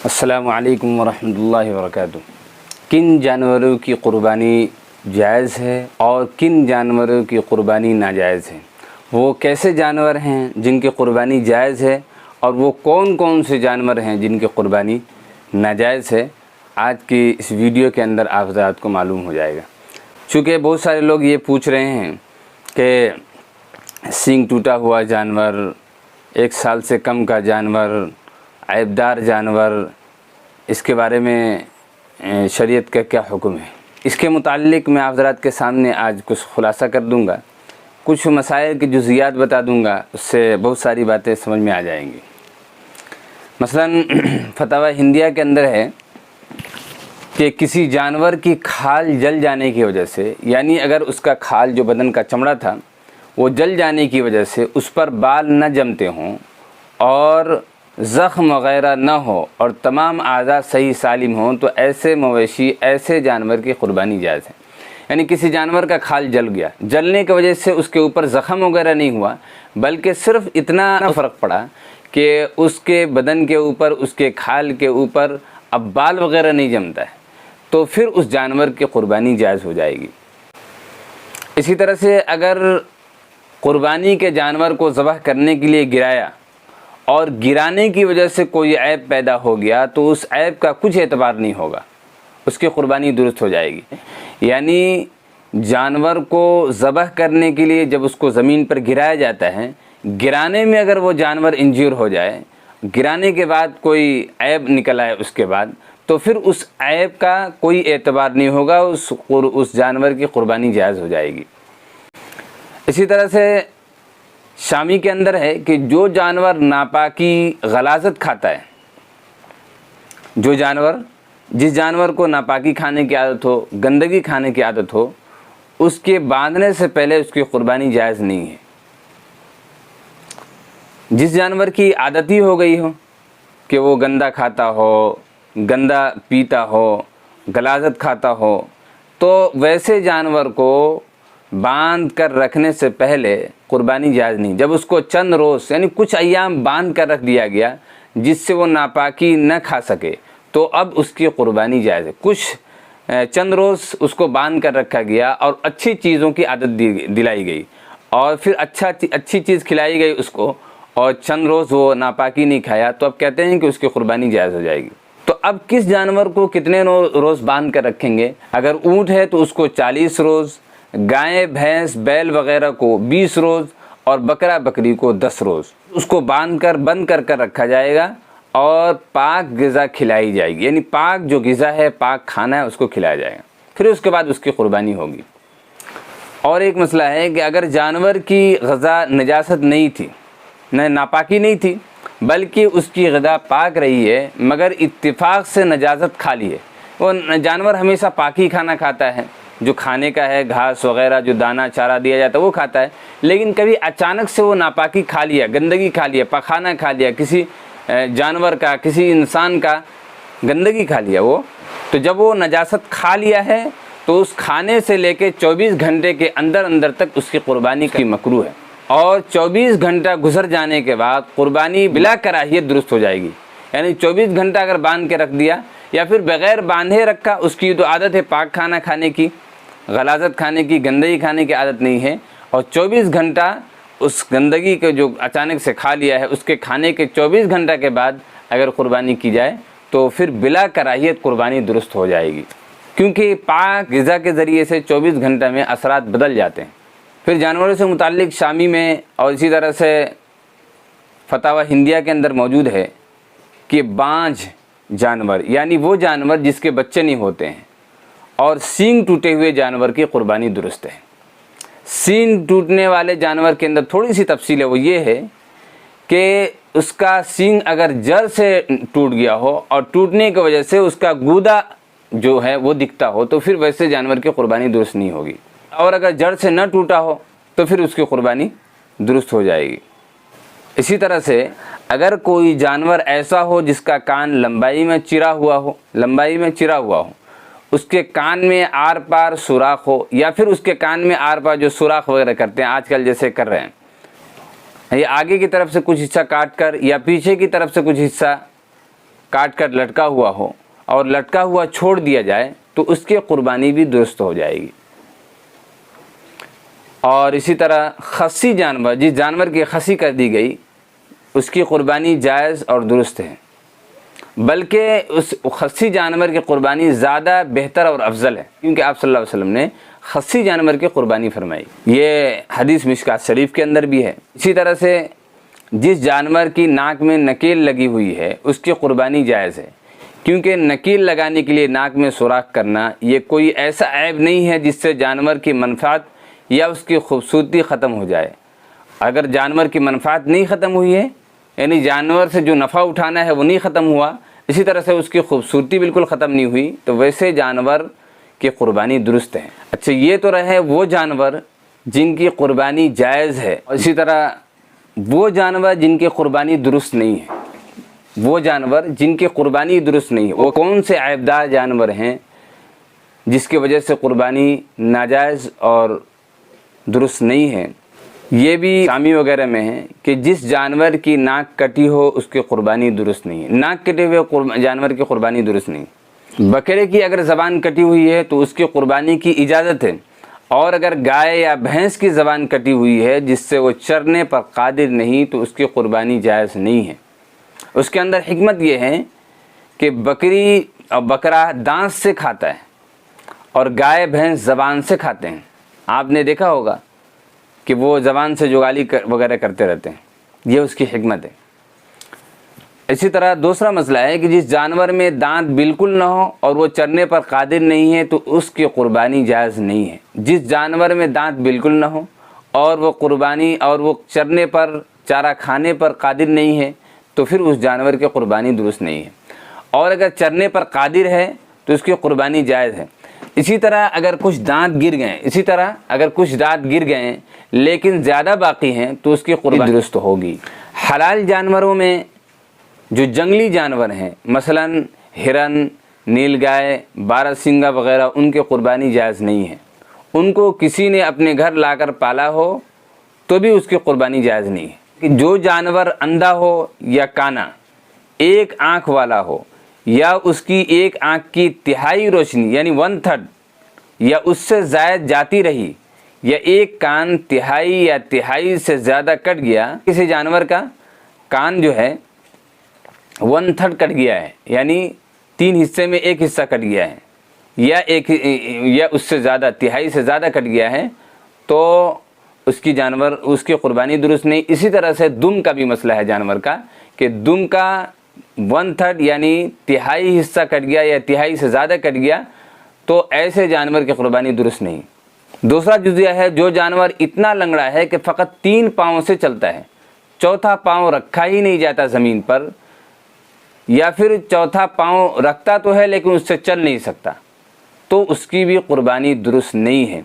السلام علیکم ورحمۃ اللہ وبرکاتہ۔ کن جانوروں کی قربانی جائز ہے اور کن جانوروں کی قربانی ناجائز ہے؟ وہ کیسے جانور ہیں جن کی قربانی جائز ہے اور وہ کون کون سے جانور ہیں جن کی قربانی ناجائز ہے؟ آج کی اس ویڈیو کے اندر آپ حضرات کو معلوم ہو جائے گا۔ چونکہ بہت سارے لوگ یہ پوچھ رہے ہیں کہ سینگ ٹوٹا ہوا جانور، 1 سال سے کم کا جانور، عیبدار جانور، اس کے بارے میں شریعت کا کیا حکم ہے؟ اس کے متعلق میں آپ حضرات کے سامنے آج کچھ خلاصہ کر دوں گا، کچھ مسائل کی جزئیات بتا دوں گا، اس سے بہت ساری باتیں سمجھ میں آ جائیں گی۔ مثلا فتاوی ہندیہ کے اندر ہے کہ کسی جانور کی کھال جل جانے کی وجہ سے، یعنی اگر اس کا کھال جو بدن کا چمڑا تھا وہ جل جانے کی وجہ سے اس پر بال نہ جمتے ہوں اور زخم وغیرہ نہ ہو اور تمام اعضاء صحیح سالم ہوں، تو ایسے مویشی، ایسے جانور کی قربانی جائز ہے۔ یعنی کسی جانور کا کھال جل گیا، جلنے کی وجہ سے اس کے اوپر زخم وغیرہ نہیں ہوا، بلکہ صرف اتنا فرق پڑا کہ اس کے بدن کے اوپر، اس کے کھال کے اوپر اب بال وغیرہ نہیں جمتا ہے، تو پھر اس جانور کی قربانی جائز ہو جائے گی۔ اسی طرح سے اگر قربانی کے جانور کو ذبح کرنے کے لیے گرایا اور گرانے کی وجہ سے کوئی عیب پیدا ہو گیا تو اس عیب کا کچھ اعتبار نہیں ہوگا، اس کی قربانی درست ہو جائے گی۔ یعنی جانور کو ذبح کرنے کے لیے جب اس کو زمین پر گرایا جاتا ہے، گرانے میں اگر وہ جانور انجیور ہو جائے، گرانے کے بعد کوئی عیب نکل آئے اس کے بعد، تو پھر اس عیب کا کوئی اعتبار نہیں ہوگا، اس جانور کی قربانی جائز ہو جائے گی۔ اسی طرح سے شامی کے اندر ہے کہ جو جانور ناپاکی غلاظت کھاتا ہے، جس جانور کو ناپاکی کھانے کی عادت ہو، گندگی کھانے کی عادت ہو، اس کے باندھنے سے پہلے اس کی قربانی جائز نہیں ہے۔ جس جانور کی عادت ہی ہو گئی ہو کہ وہ گندا کھاتا ہو، گندا پیتا ہو، غلاظت کھاتا ہو، تو ویسے جانور کو باندھ کر رکھنے سے پہلے قربانی جائز نہیں۔ جب اس کو چند روز یعنی کچھ ایام باندھ کر رکھ دیا گیا جس سے وہ ناپاکی نہ کھا سکے، تو اب اس کی قربانی جائز ہے۔ کچھ چند روز اس کو باندھ کر رکھا گیا اور اچھی چیزوں کی عادت دلائی گئی اور پھر اچھی چیز کھلائی گئی اس کو، اور چند روز وہ ناپاکی نہیں کھایا، تو اب کہتے ہیں کہ اس کی قربانی جائز ہو جائے گی۔ تو اب کس جانور کو کتنے روز باندھ کر رکھیں گے؟ اگر اونٹ ہے تو اس کو 40 روز، گائے، بھینس، بیل وغیرہ کو 20 روز اور بکرا بکری کو 10 روز اس کو بند کر رکھا جائے گا اور پاک غذا کھلائی جائے گی۔ یعنی پاک جو غذا ہے، پاک کھانا ہے، اس کو کھلایا جائے گا، پھر اس کے بعد اس کی قربانی ہوگی۔ اور ایک مسئلہ ہے کہ اگر جانور کی غذا نجاست نہیں تھی، ناپاکی نہیں تھی، بلکہ اس کی غذا پاک رہی ہے مگر اتفاق سے نجاست کھا لی ہے، وہ جانور ہمیشہ پاکی کھانا کھاتا ہے، جو کھانے کا ہے، گھاس وغیرہ جو دانہ چارہ دیا جاتا ہے وہ کھاتا ہے، لیکن کبھی اچانک سے وہ ناپاکی کھا لیا، گندگی کھا لیا، پخانہ کھا لیا، کسی جانور کا، کسی انسان کا گندگی کھا لیا وہ، تو جب وہ نجاست کھا لیا ہے تو اس کھانے سے لے کے 24 گھنٹے کے اندر تک اس کی قربانی کی مکروہ ہے، اور 24 گھنٹہ گزر جانے کے بعد قربانی بلا کراہیت درست ہو جائے گی۔ یعنی 24 گھنٹہ اگر باندھ کے رکھ دیا یا پھر بغیر باندھے رکھا، اس کی تو عادت ہے پاک کھانا کھانے کی، غلاظت کھانے کی، گندگی کھانے کی عادت نہیں ہے، اور 24 گھنٹہ اس گندگی کے جو اچانک سے کھا لیا ہے، اس کے کھانے کے 24 گھنٹہ کے بعد اگر قربانی کی جائے تو پھر بلا کراہیت قربانی درست ہو جائے گی، کیونکہ پاک غذا کے ذریعے سے 24 گھنٹہ میں اثرات بدل جاتے ہیں۔ پھر جانوروں سے متعلق شامی میں اور اسی طرح سے فتاوی ہندیہ کے اندر موجود ہے کہ بانجھ جانور، یعنی وہ جانور جس کے بچے نہیں ہوتے ہیں، اور سینگ ٹوٹے ہوئے جانور کی قربانی درست ہے۔ سینگ ٹوٹنے والے جانور کے اندر تھوڑی سی تفصیل ہے، وہ یہ ہے کہ اس کا سینگ اگر جڑ سے ٹوٹ گیا ہو اور ٹوٹنے کی وجہ سے اس کا گودا جو ہے وہ دکھتا ہو، تو پھر ویسے جانور کی قربانی درست نہیں ہوگی، اور اگر جڑ سے نہ ٹوٹا ہو تو پھر اس کی قربانی درست ہو جائے گی۔ اسی طرح سے اگر کوئی جانور ایسا ہو جس کا کان لمبائی میں چرا ہوا ہو، اس کے کان میں آر پار سوراخ ہو، یا پھر اس کے کان میں آر پار جو سوراخ وغیرہ کرتے ہیں آج کل جیسے کر رہے ہیں، یہ آگے کی طرف سے کچھ حصہ کاٹ کر یا پیچھے کی طرف سے کچھ حصہ کاٹ کر لٹکا ہوا ہو اور لٹکا ہوا چھوڑ دیا جائے تو اس کی قربانی بھی درست ہو جائے گی۔ اور اسی طرح خصی جانور، جس جانور کی خصی کر دی گئی، اس کی قربانی جائز اور درست ہے، بلکہ اس خصی جانور کی قربانی زیادہ بہتر اور افضل ہے، کیونکہ آپ صلی اللہ علیہ وسلم نے خصی جانور کی قربانی فرمائی۔ یہ حدیث مشکات شریف کے اندر بھی ہے۔ اسی طرح سے جس جانور کی ناک میں نکیل لگی ہوئی ہے اس کی قربانی جائز ہے، کیونکہ نکیل لگانے کے لیے ناک میں سوراخ کرنا یہ کوئی ایسا عیب نہیں ہے جس سے جانور کی منفعت یا اس کی خوبصورتی ختم ہو جائے۔ اگر جانور کی منفعت نہیں ختم ہوئی ہے، یعنی جانور سے جو نفع اٹھانا ہے وہ نہیں ختم ہوا، اسی طرح سے اس کی خوبصورتی بالکل ختم نہیں ہوئی، تو ویسے جانور کی قربانی درست ہے۔ اچھا، یہ تو رہے وہ جانور جن کی قربانی جائز ہے، اسی طرح وہ جانور جن کی قربانی درست نہیں ہے۔ وہ جانور جن کی قربانی درست نہیں ہے، وہ کون سے عیبدار جانور ہیں جس کی وجہ سے قربانی ناجائز اور درست نہیں ہے؟ یہ بھی سامی وغیرہ میں ہے کہ جس جانور کی ناک کٹی ہو اس کی قربانی درست نہیں ہے۔ ناک کٹے ہوئے جانور کی قربانی درست نہیں۔ بکرے کی اگر زبان کٹی ہوئی ہے تو اس کی قربانی کی اجازت ہے، اور اگر گائے یا بھینس کی زبان کٹی ہوئی ہے جس سے وہ چرنے پر قادر نہیں تو اس کی قربانی جائز نہیں ہے۔ اس کے اندر حکمت یہ ہے کہ بکری اور بکرا دانت سے کھاتا ہے اور گائے بھینس زبان سے کھاتے ہیں۔ آپ نے دیکھا ہوگا کہ وہ زبان سے جگالی وغیرہ کرتے رہتے ہیں، یہ اس کی حکمت ہے۔ اسی طرح دوسرا مسئلہ ہے کہ جس جانور میں دانت بالکل نہ ہو اور وہ چرنے پر قادر نہیں ہے تو اس کی قربانی جائز نہیں ہے۔ جس جانور میں دانت بالکل نہ ہو اور وہ چرنے پر، چارہ کھانے پر قادر نہیں ہے تو پھر اس جانور کی قربانی درست نہیں ہے، اور اگر چرنے پر قادر ہے تو اس کی قربانی جائز ہے۔ اسی طرح اگر کچھ دانت گر گئے لیکن زیادہ باقی ہیں تو اس کی قربانی درست ہوگی۔ حلال جانوروں میں جو جنگلی جانور ہیں، مثلا ہرن، نیل گائے، باراسنگا وغیرہ، ان کی قربانی جائز نہیں ہے۔ ان کو کسی نے اپنے گھر لا کر پالا ہو تو بھی اس کی قربانی جائز نہیں ہے۔ کہ جو جانور اندھا ہو یا کانا، ایک آنکھ والا ہو، یا اس کی ایک آنکھ کی تہائی روشنی یعنی 1/3 یا اس سے زائد جاتی رہی، یا ایک کان تہائی یا تہائی سے زیادہ کٹ گیا، کسی جانور کا کان جو ہے 1/3 کٹ گیا ہے، یعنی 3 حصے میں ایک حصہ کٹ گیا ہے، یا اس سے زیادہ، تہائی سے زیادہ کٹ گیا ہے، تو اس کی قربانی درست نہیں۔ اسی طرح سے دم کا بھی مسئلہ ہے جانور کا، کہ دم کا 1/3 یعنی تہائی حصہ کٹ گیا یا تہائی سے زیادہ کٹ گیا تو ایسے جانور کی قربانی درست نہیں۔ دوسرا جزیہ ہے جو جانور اتنا لنگڑا ہے کہ فقط 3 پاؤں سے چلتا ہے، چوتھا پاؤں رکھا ہی نہیں جاتا زمین پر، یا پھر چوتھا پاؤں رکھتا تو ہے لیکن اس سے چل نہیں سکتا، تو اس کی بھی قربانی درست نہیں ہے۔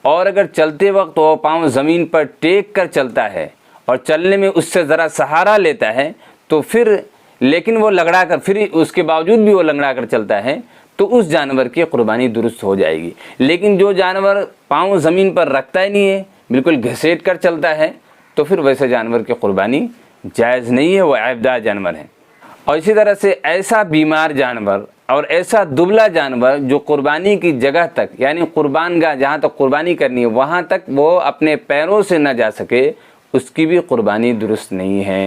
اور اگر چلتے وقت وہ پاؤں زمین پر ٹیک کر چلتا ہے اور چلنے میں اس سے ذرا سہارا لیتا ہے تو پھر لیکن وہ لنگڑا کر، پھر اس کے باوجود بھی وہ لنگڑا کر چلتا ہے تو اس جانور کی قربانی درست ہو جائے گی۔ لیکن جو جانور پاؤں زمین پر رکھتا ہی نہیں ہے، بالکل گھسیٹ کر چلتا ہے، تو پھر ویسے جانور کی قربانی جائز نہیں ہے، وہ عیبدار جانور ہیں۔ اور اسی طرح سے ایسا بیمار جانور اور ایسا دبلا جانور جو قربانی کی جگہ تک، یعنی قربان گاہ جہاں تک قربانی کرنی ہے وہاں تک وہ اپنے پیروں سے نہ جا سکے، اس کی بھی قربانی درست نہیں ہے۔